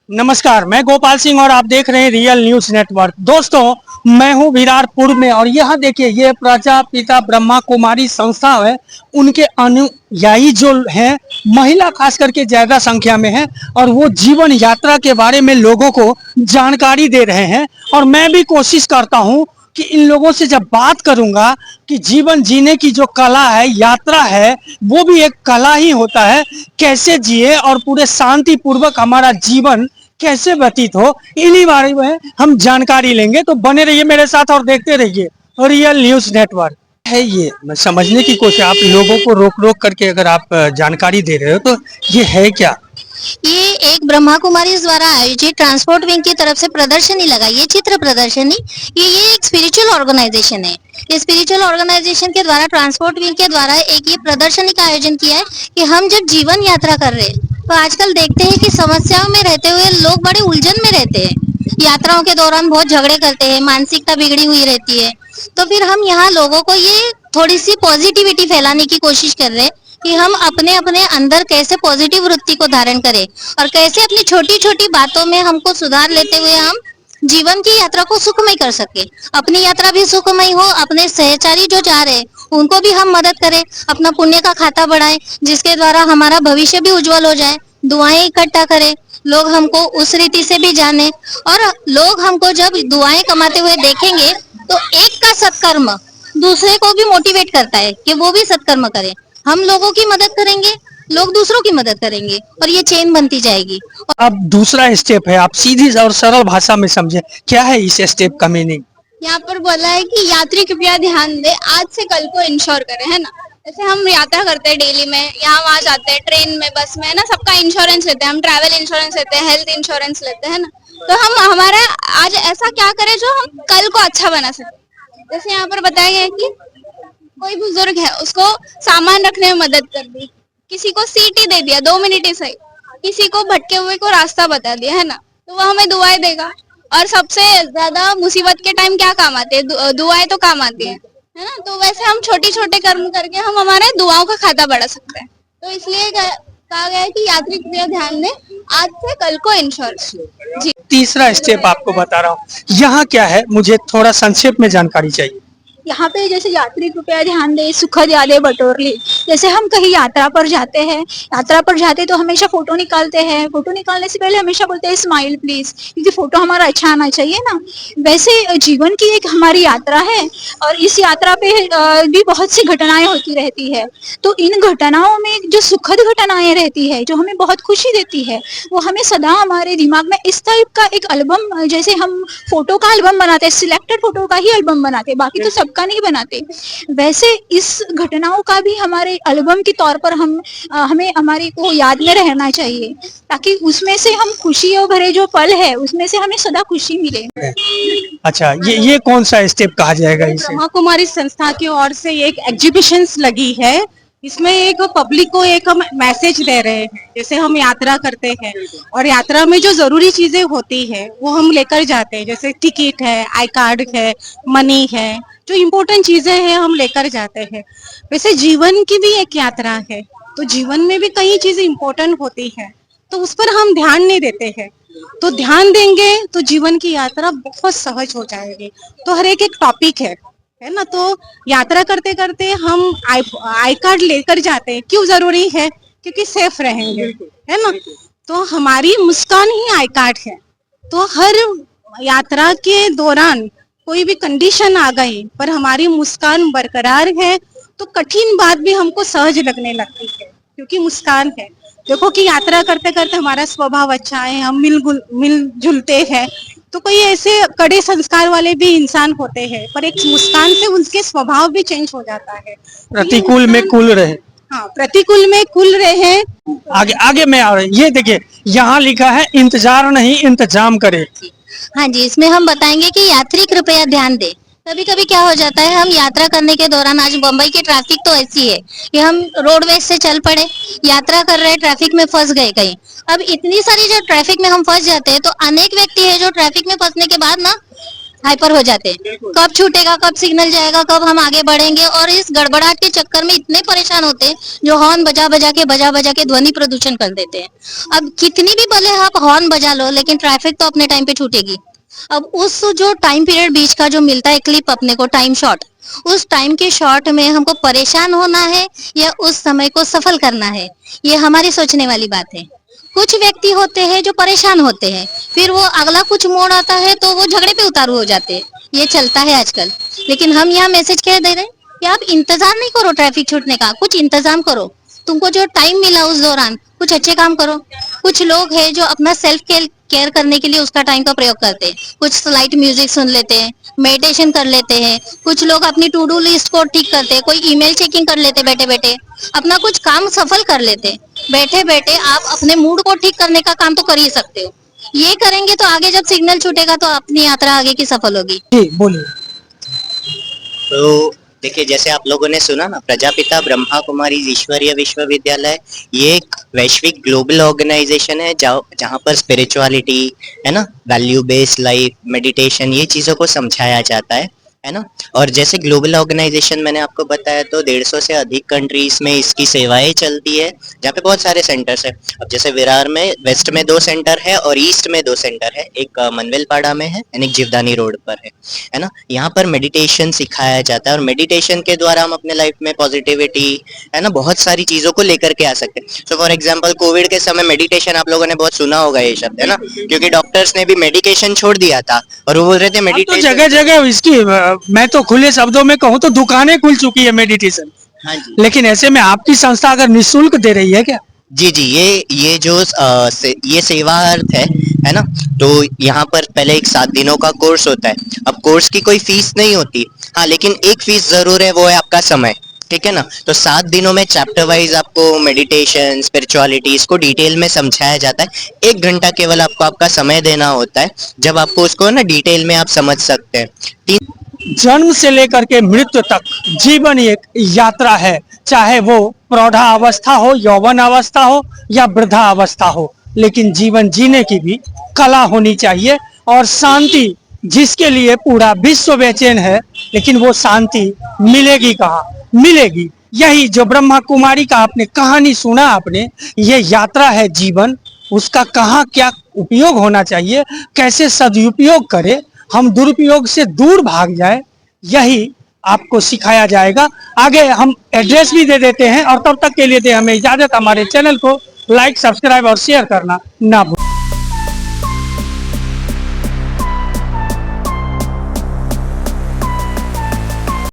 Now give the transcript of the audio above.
नमस्कार, मैं गोपाल सिंह और आप देख रहे हैं रियल न्यूज नेटवर्क। दोस्तों, मैं हूं विरारपुर में और यह देखिए, ये प्रजापिता ब्रह्मा कुमारी संस्था है। उनके अनुयायी जो हैं, महिला खास करके ज्यादा संख्या में है और वो जीवन यात्रा के बारे में लोगों को जानकारी दे रहे हैं। और मैं भी कोशिश करता हूं कि इन लोगों से जब बात करूंगा कि जीवन जीने की जो कला है, यात्रा है, वो भी एक कला ही होता है। कैसे जिए और पूरे शांति पूर्वक हमारा जीवन कैसे व्यतीत हो, इन्हीं बारे में हम जानकारी लेंगे। तो बने रहिए मेरे साथ और देखते रहिए रियल न्यूज नेटवर्क। है ये मैं समझने की कोशिश, आप लोगों को रोक रोक करके अगर आप जानकारी दे रहे हो तो ये है क्या? ये एक ब्रह्मा कुमारी द्वारा आयोजित ट्रांसपोर्ट विंग की तरफ से प्रदर्शनी लगाई है, चित्र प्रदर्शनी। ये एक स्पिरिचुअल ऑर्गेनाइजेशन है। ये स्पिरिचुअल ऑर्गेनाइजेशन के द्वारा ट्रांसपोर्ट विंग के द्वारा एक ये प्रदर्शनी का आयोजन किया है कि हम जब जीवन यात्रा कर रहे हैं तो आजकल देखते हैं कि समस्याओं में रहते हुए लोग बड़े उलझन में रहते हैं। यात्राओं के दौरान बहुत झगड़े करते हैं, मानसिकता बिगड़ी हुई रहती है। तो फिर हम यहाँ लोगों को ये थोड़ी सी पॉजिटिविटी फैलाने की कोशिश कर रहे हैं कि हम अपने अपने अंदर कैसे पॉजिटिव वृत्ति को धारण करें और कैसे अपनी छोटी छोटी बातों में हमको सुधार लेते हुए हम जीवन की यात्रा को सुखमय कर सके। अपनी यात्रा भी सुखमय हो, अपने सहचारी जो जा रहे हैं उनको भी हम मदद करें, अपना पुण्य का खाता बढ़ाएं, जिसके द्वारा हमारा भविष्य भी उज्जवल हो जाए। दुआएं इकट्ठा करें, लोग हमको उस रीति से भी जाने, और लोग हमको जब दुआएं कमाते हुए देखेंगे तो एक का सत्कर्म दूसरे को भी मोटिवेट करता है कि वो भी सत्कर्म करें। हम लोगों की मदद करेंगे, लोग दूसरों की मदद करेंगे और ये चेन बनती जाएगी। अब दूसरा स्टेप है, आप सीधी और सरल भाषा में समझे, क्या है इस स्टेप का मीनिंग? यहाँ पर बोला है कि यात्री कृपया ध्यान दे, आज से कल को इंश्योर करें, है ना। जैसे हम यात्रा करते हैं डेली में, यहाँ वहाँ जाते हैं, ट्रेन में, बस में, है ना, सबका इंश्योरेंस लेते हैं। हम ट्रैवल इंश्योरेंस लेते हैं, हेल्थ इंश्योरेंस लेते हैं ना। तो हम हमारा आज ऐसा क्या करें जो हम कल को अच्छा बना सके। जैसे यहाँ पर बताया गया है कि कोई बुजुर्ग है, उसको सामान रखने में मदद कर दी, किसी को सीट ही दे दिया, 2 मिनट ही सही, किसी को भटके हुए को रास्ता बता दिया, है ना, तो वो हमें दुआएं देगा। और सबसे ज्यादा मुसीबत के टाइम क्या काम आते हैं? दुआएं तो काम आती है ना। तो वैसे हम छोटे छोटे कर्म करके हम हमारे दुआओं का खाता बढ़ा सकते हैं। तो इसलिए कहा गया है कि यात्री कृपया ध्यान दें, आज से कल को इंश्योरेंस। जी। तीसरा स्टेप आपको बता रहा हूँ, यहाँ क्या है, मुझे थोड़ा संक्षेप में जानकारी चाहिए। यहाँ पे जैसे यात्री कृपया ध्यान दे, सुखद यादें बटोर ली। जैसे हम कहीं यात्रा पर जाते हैं, यात्रा पर जाते तो हमेशा फोटो निकालते हैं। फोटो निकालने से पहले हमेशा बोलते हैं स्माइल प्लीज, क्योंकि फोटो हमारा अच्छा आना चाहिए ना। वैसे जीवन की एक हमारी यात्रा है और इस यात्रा पे भी बहुत सी घटनाएं होती रहती है। तो इन घटनाओं में जो सुखद घटनाएं रहती है, जो हमें बहुत खुशी देती है, वो हमें सदा हमारे दिमाग में इस टाइप का एक एल्बम, जैसे हम फोटो का एल्बम बनाते हैं, सिलेक्टेड फोटो का ही एल्बम बनाते हैं, बाकी तो सबका नहीं बनाते। वैसे इस घटनाओं का भी हमारे एल्बम के तौर पर हमें हमारी को याद में रहना चाहिए, ताकि उसमें से हम खुशियों भरे जो पल है उसमें से हमें सदा खुशी मिले। अच्छा, ये कौन सा स्टेप कहा जाएगा इसे? ब्रह्मा कुमारी संस्था की ओर से एक एग्जीबिशंस लगी है। इसमें एक पब्लिक को एक हम मैसेज दे रहे हैं। जैसे हम यात्रा करते हैं और यात्रा में जो जरूरी चीजें होती है वो हम लेकर जाते हैं, जैसे टिकट है, आई कार्ड है, मनी है, जो इम्पोर्टेंट चीजें हैं हम लेकर जाते हैं। वैसे जीवन की भी एक यात्रा है, तो जीवन में भी कई चीजें इम्पोर्टेंट होती है, तो उस पर हम ध्यान नहीं देते हैं। तो ध्यान देंगे तो जीवन की यात्रा बहुत सहज हो जाएगी। तो हर एक टॉपिक है ना। तो यात्रा करते करते हम आई कार्ड लेकर जाते हैं, क्यों जरूरी है? क्योंकि सेफ रहेंगे, है ना। तो हमारी मुस्कान ही आई कार्ड है। तो हर यात्रा के दौरान कोई भी कंडीशन आ गई पर हमारी मुस्कान बरकरार है तो कठिन बात भी हमको सहज लगने लगती है, क्योंकि मुस्कान है। देखो कि यात्रा करते करते हमारा स्वभाव अच्छा है, हम मिलजुलते हैं। तो कोई ऐसे कड़े संस्कार वाले भी इंसान होते हैं, पर एक मुस्कान से उनके स्वभाव भी चेंज हो जाता है। प्रतिकूल में कुल रहे। हाँ, प्रतिकूल में कुल रहे। आगे आगे में आ रहे, ये देखिए यहाँ लिखा है, इंतजार नहीं इंतजाम करे। हाँ जी, इसमें हम बताएंगे कि यात्री कृपया ध्यान दे। कभी कभी क्या हो जाता है, हम यात्रा करने के दौरान, आज मुंबई की ट्रैफिक तो ऐसी है कि हम रोडवेज से चल पड़े, यात्रा कर रहे हैं, ट्रैफिक में फंस गए कहीं। अब इतनी सारी जो ट्रैफिक में हम फंस जाते हैं तो अनेक व्यक्ति है जो ट्रैफिक में फंसने के बाद ना हाइपर हो जाते हैं। कब छूटेगा, कब सिग्नल जाएगा, कब हम आगे बढ़ेंगे, और इस गड़बड़ाहट के चक्कर में इतने परेशान होते हैं जो हॉर्न बजा बजा के ध्वनि प्रदूषण कर देते हैं। अब कितनी भी भले आप हॉर्न बजा लो, लेकिन ट्रैफिक तो अपने टाइम पे छूटेगी। अब उस जो टाइम पीरियड बीच का जो मिलता है क्लिप अपने को, टाइम शॉट, उस टाइम के शॉट में हमको परेशान होना है या उस समय को सफल करना है, ये हमारी सोचने वाली बात है। कुछ व्यक्ति होते हैं जो परेशान होते हैं, फिर वो अगला कुछ मोड़ आता है तो वो झगड़े पे उतारू हो जाते हैं। ये चलता है आजकल। लेकिन हम यहाँ मैसेज क्या दे रहे हैं कि आप इंतजार नहीं करो ट्रैफिक छूटने का, कुछ इंतजाम करो। तुमको जो टाइम मिला उस दौरान कुछ अच्छे काम करो। कुछ लोग हैं जो अपना सेल्फ केयर करने के लिए उसका टाइम का प्रयोग करते हैं। कुछ स्लाइट म्यूजिक सुन लेते हैं, मेडिटेशन कर लेते हैं। कुछ लोग अपनी टू डू लिस्ट को ठीक करते हैं, कोई ईमेल चेकिंग कर लेते बैठे बैठे, अपना कुछ काम सफल कर लेते। बैठे बैठे आप अपने मूड को ठीक करने का काम तो कर ही सकते हो। ये करेंगे तो आगे जब सिग्नल छूटेगा तो अपनी यात्रा आगे की सफल होगी। जी बोलिए। तो देखिए, जैसे आप लोगों ने सुना ना, प्रजापिता ब्रह्मा कुमारी ईश्वरीय विश्वविद्यालय ये एक वैश्विक ग्लोबल ऑर्गेनाइजेशन है जहाँ पर स्पिरिचुअलिटी है ना, वैल्यू बेस्ड लाइफ, मेडिटेशन, ये चीज़ों को समझाया जाता है ना। और जैसे ग्लोबल ऑर्गेनाइजेशन मैंने आपको बताया, तो 150 से अधिक कंट्रीज में इसकी सेवाएं चलती है, जहाँ पे बहुत सारे सेंटर्स है। अब जैसे विरार में वेस्ट में 2 सेंटर है और ईस्ट में 2 सेंटर है, एक मनवेलपाड़ा में है और एक जीवदानी रोड पर है ना। यहाँ पर मेडिटेशन सिखाया जाता है और मेडिटेशन के द्वारा हम अपने लाइफ में पॉजिटिविटी है ना, बहुत सारी चीजों को लेकर के आ सकते हैं। सो फॉर एग्जाम्पल, कोविड के समय मेडिटेशन आप लोगों ने बहुत सुना होगा ये शब्द, है ना, क्योंकि डॉक्टर्स ने भी मेडिकेशन छोड़ दिया था और वो बोल रहे थे अब तो मेडिटेशन। जगह जगह इसकी मैं तो खुले शब्दों में कहूँ तो दुकानें खुल चुकी है मेडिटेशन। हाँ जी, लेकिन ऐसे में आपकी संस्था अगर निःशुल्क दे रही है क्या? जी जी, ये जो ये सेवार्थ है ना। तो यहाँ पर पहले एक 7 दिनों का कोर्स होता है। अब कोर्स की कोई फीस नहीं होती, हाँ, लेकिन एक फीस जरूर है, वो है आपका समय, ठीक है ना। तो 7 दिनों में चैप्टर वाइज आपको मेडिटेशन, स्पिरिचुअलिटी, इसको डिटेल में समझाया जाता है। 1 घंटा केवल आपको आपका समय देना होता है, जब आपको उसको ना डिटेल में आप समझ सकते हैं। जन्म से लेकर के मृत्यु तक जीवन एक यात्रा है, चाहे वो प्रौढ़ावस्था हो, यौवन अवस्था हो या वृद्धा अवस्था हो, लेकिन जीवन जीने की भी कला होनी चाहिए। और शांति, जिसके लिए पूरा विश्व बेचैन है, लेकिन वो शांति मिलेगी कहाँ? मिलेगी यही जो ब्रह्मा कुमारी का आपने कहानी सुना, आपने ये यात्रा है जीवन, उसका कहाँ क्या उपयोग होना चाहिए, कैसे सदुपयोग करें, हम दुरुपयोग से दूर भाग जाए, यही आपको सिखाया जाएगा। आगे हम एड्रेस भी दे देते हैं और तब तक के लिए दे हमें इजाजत। हमारे चैनल को लाइक, सब्सक्राइब और शेयर करना ना भूलें।